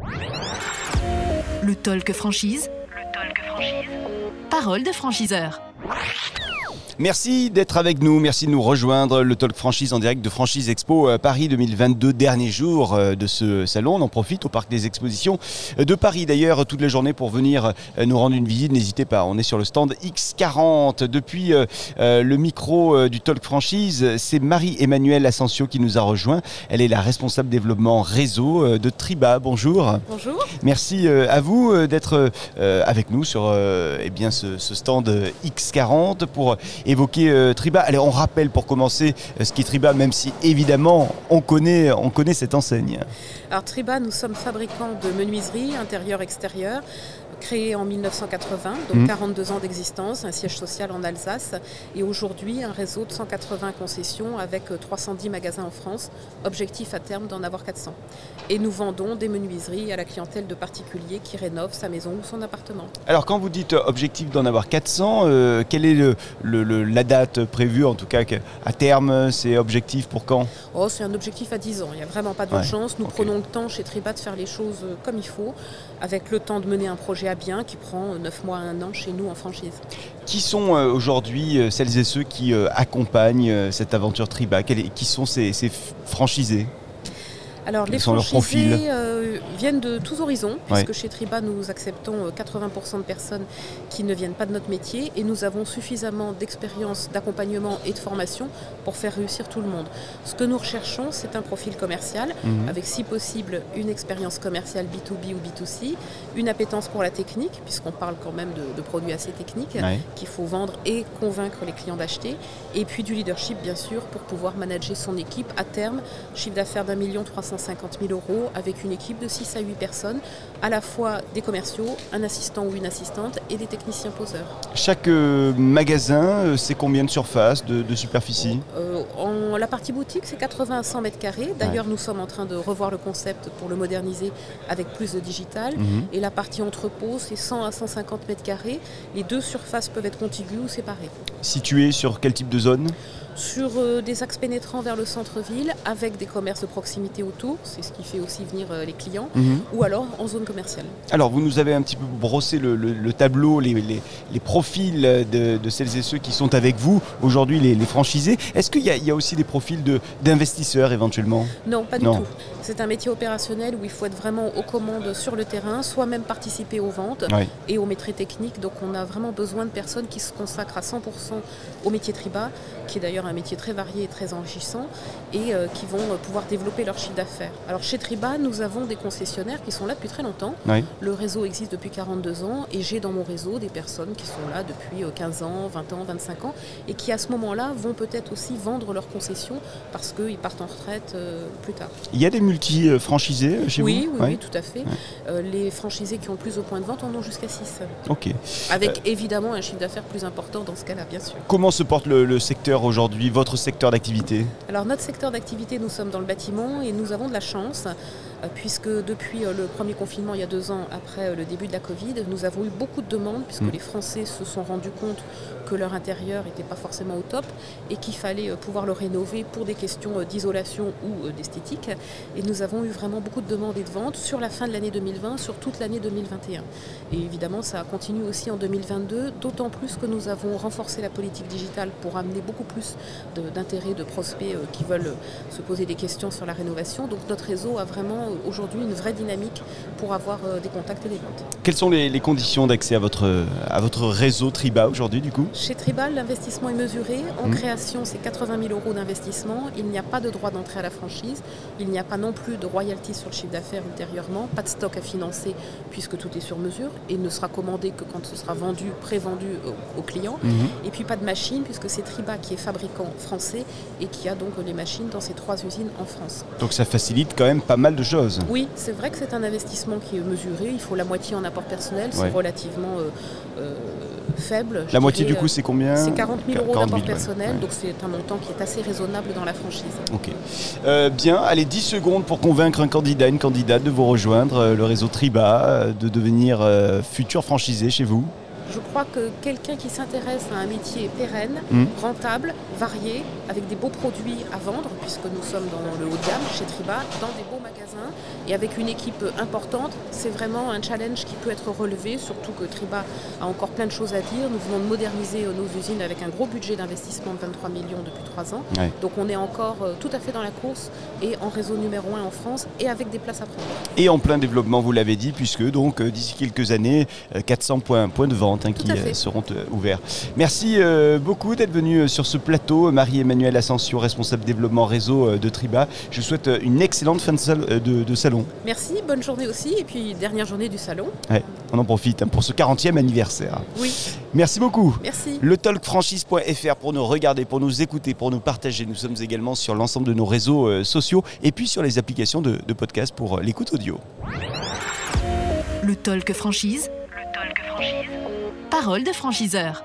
Le talk franchise. Parole de franchiseur. Merci d'être avec nous, merci de nous rejoindre. Le Talk Franchise en direct de Franchise Expo Paris 2022, dernier jour de ce salon. On en profite au Parc des Expositions de Paris d'ailleurs toute la journée pour venir nous rendre une visite. N'hésitez pas, on est sur le stand X40. Depuis le micro du Talk Franchise, c'est Marie-Emmanuelle Asensio qui nous a rejoint. Elle est la responsable développement réseau de Triba. Bonjour. Bonjour. Merci à vous d'être avec nous sur ce stand X40 pour évoquer Triba. Allez, on rappelle pour commencer ce qu'est Triba, même si évidemment on connaît cette enseigne. Alors Triba, nous sommes fabricants de menuiserie intérieur-extérieur, créé en 1980, donc 42 ans d'existence, un siège social en Alsace et aujourd'hui un réseau de 180 concessions avec 310 magasins en France, objectif à terme d'en avoir 400. Et nous vendons des menuiseries à la clientèle de particuliers qui rénovent sa maison ou son appartement. Alors quand vous dites objectif d'en avoir 400, quelle est la date prévue, en tout cas à terme, c'est objectif pour quand? C'est un objectif à 10 ans, il n'y a vraiment pas d'urgence. Nous prenons le temps chez Triba de faire les choses comme il faut, avec le temps de mener un projet à bien qui prend 9 mois à 1 an chez nous en franchise. Qui sont aujourd'hui celles et ceux qui accompagnent cette aventure Triba? Qui sont ces franchisés? Alors les franchisés viennent de tous horizons, puisque chez Triba nous acceptons 80% de personnes qui ne viennent pas de notre métier et nous avons suffisamment d'expérience, d'accompagnement et de formation pour faire réussir tout le monde. Ce que nous recherchons, c'est un profil commercial, avec si possible une expérience commerciale B2B ou B2C, une appétence pour la technique, puisqu'on parle quand même de produits assez techniques qu'il faut vendre et convaincre les clients d'acheter, et puis du leadership bien sûr pour pouvoir manager son équipe à terme, chiffre d'affaires d'1 350 000 € avec une équipe de 6 à 8 personnes, à la fois des commerciaux, un assistant ou une assistante et des techniciens poseurs. Chaque magasin, c'est combien de surface, de superficie? La partie boutique, c'est 80 à 100 mètres carrés. D'ailleurs, nous sommes en train de revoir le concept pour le moderniser avec plus de digital. Et la partie entrepôt, c'est 100 à 150 mètres carrés. Les deux surfaces peuvent être contiguës ou séparées. Situé sur quel type de zone? Sur des axes pénétrants vers le centre-ville, avec des commerces de proximité autour, c'est ce qui fait aussi venir les clients, ou alors en zone commerciale. Alors vous nous avez un petit peu brossé le tableau, les profils de celles et ceux qui sont avec vous, aujourd'hui les franchisés. Est-ce qu'il y a aussi des profils d'investisseurs éventuellement? Non, pas du tout. C'est un métier opérationnel où il faut être vraiment aux commandes sur le terrain, soit même participer aux ventes et aux métiers techniques. Donc on a vraiment besoin de personnes qui se consacrent à 100% au métier Triba, qui est d'ailleurs un métier très varié et très enrichissant, et qui vont pouvoir développer leur chiffre d'affaires. Alors chez Triba, nous avons des concessionnaires qui sont là depuis très longtemps. Le réseau existe depuis 42 ans et j'ai dans mon réseau des personnes qui sont là depuis 15 ans, 20 ans, 25 ans et qui à ce moment-là vont peut-être aussi vendre leur concession parce qu'ils partent en retraite plus tard. Il y a des multi-franchisés chez vous? Oui, tout à fait. Les franchisés qui ont le plus de points de vente en ont jusqu'à 6. Avec évidemment un chiffre d'affaires plus important dans ce cas-là, bien sûr. Comment se porte le secteur aujourd'hui, votre secteur d'activité? Alors notre secteur d'activité, nous sommes dans le bâtiment et nous avons de la chance puisque depuis le premier confinement il y a 2 ans après le début de la Covid, nous avons eu beaucoup de demandes puisque les Français se sont rendus compte que leur intérieur n'était pas forcément au top et qu'il fallait pouvoir le rénover pour des questions d'isolation ou d'esthétique. Et nous avons eu vraiment beaucoup de demandes et de ventes sur la fin de l'année 2020, sur toute l'année 2021. Et évidemment ça continue aussi en 2022, d'autant plus que nous avons renforcé la politique digitale pour amener beaucoup plus d'intérêt de prospects qui veulent se poser des questions sur la rénovation. Donc notre réseau a vraiment aujourd'hui une vraie dynamique pour avoir des contacts et des ventes. Quelles sont les conditions d'accès à votre réseau Triba aujourd'hui du coup? Chez Triba, l'investissement est mesuré. En création, c'est 80 000 € d'investissement. Il n'y a pas de droit d'entrée à la franchise. Il n'y a pas non plus de royalties sur le chiffre d'affaires ultérieurement. Pas de stock à financer puisque tout est sur mesure et ne sera commandé que quand ce sera vendu, pré-vendu aux clients. Et puis pas de machine puisque c'est Triba qui est fabricant français et qui a donc les machines dans ces 3 usines en France. Donc ça facilite quand même pas mal de choses. Oui, c'est vrai que c'est un investissement qui est mesuré. Il faut la moitié en apport personnel. C'est relativement faible. La moitié du coup c'est combien? C'est 40 000 € d'apport personnel, donc c'est un montant qui est assez raisonnable dans la franchise. Bien, allez 10 secondes pour convaincre un candidat, une candidate de vous rejoindre, le réseau Triba, de devenir futur franchisé chez vous. Je crois que quelqu'un qui s'intéresse à un métier pérenne, rentable, varié, avec des beaux produits à vendre, puisque nous sommes dans le haut de gamme chez Triba, dans des beaux magasins et avec une équipe importante, c'est vraiment un challenge qui peut être relevé, surtout que Triba a encore plein de choses à dire. Nous venons de moderniser nos usines avec un gros budget d'investissement de 23 millions depuis 3 ans. Ouais. Donc on est encore tout à fait dans la course et en réseau numéro 1 en France et avec des places à prendre. Et en plein développement, vous l'avez dit, puisque donc d'ici quelques années, 400 points de vente qui seront ouverts. Merci beaucoup d'être venu sur ce plateau. Marie-Emmanuelle Ascension, responsable développement réseau de Triba. Je vous souhaite une excellente fin de salon. Merci, bonne journée aussi. Et puis dernière journée du salon. Ouais, on en profite pour ce 40e anniversaire. Oui. Merci beaucoup. Merci. Le talkfranchise.fr pour nous regarder, pour nous écouter, pour nous partager. Nous sommes également sur l'ensemble de nos réseaux sociaux et puis sur les applications de podcast pour l'écoute audio. Le Talk Franchise. Parole de franchiseur.